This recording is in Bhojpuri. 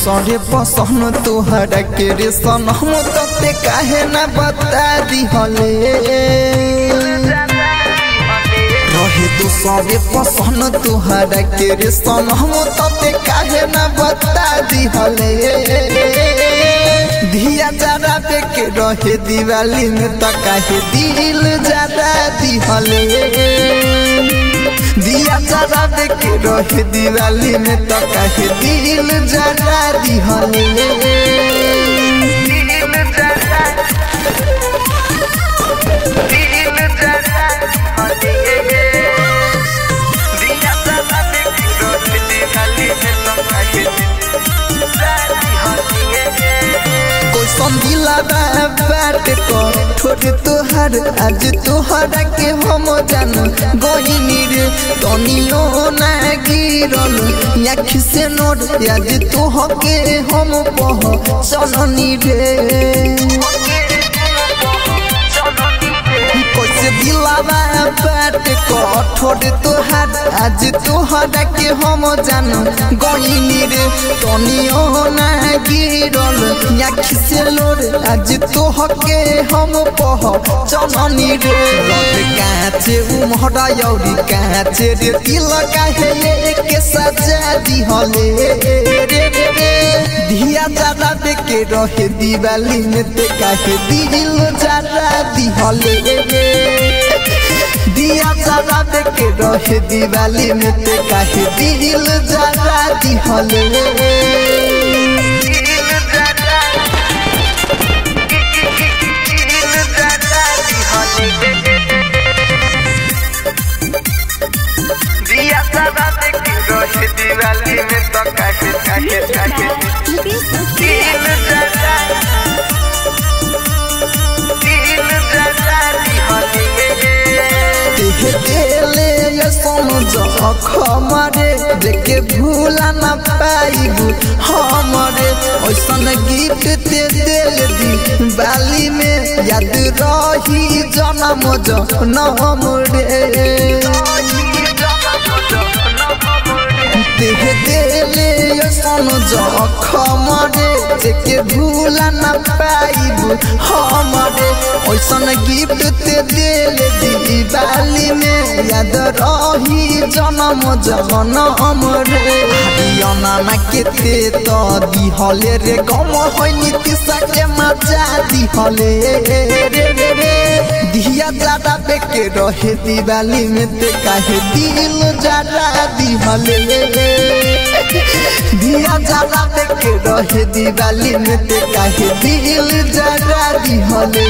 दूसरे पसंद तोहरा के रे सनम तते काहे ना बता दिहले रहे दूसरे पसंद तोहरा के रे सनम तते काहे ना बता दिहले दिया जरा पे के रहे दिवाली में त काहे दिल जरा दिहले दिया जरा पे के रहे दिवाली में त काहे दिल जरा दिहले दिला बाट को छोड़ तोहर आज तोहरा के हम जान गईनी रे तनियो ना गिरल आँख से नोट आज तोह के हम पह चलनी रे कैसे दिला बाट को छोड़ तोहर आज तोहरा के हम जान गईनी रे तनियो ना गिरल आँख से लोड आज तोह के हम पह चलनी रे काचे उमहरा यौरी काचे रे दिल काहे के सजा दिहले रे दिया जरा पे के रहे दिवाली में ते काहे दिल जरा दिहले दिया जरा पे के रहे दिवाली में ते काहे दिल जरा दिहले दिवाली में तो काहे काहे काहे दिल जरा दिहले ये समझ हमारे देखे भूला ना पाइबू हमारे ऐसन गिफ्ट ते दिल दी बाली में याद रही जन्म जनम रे देह दिले समझ हमारे देखे भूला ना पाइबू हमारे ऐसन गिफ्ट ते दिल दिवाली में याद रही जन्म जनम रे ना केते तो दिहले रे गम होइनी तिसा के मजा दिहले रे दिया जरा पे के रहे दिवाली में ते काहे दिल जरा दिहले दिया जरा पे के रहे दिवाली में ते काहे दिल जरा दिहले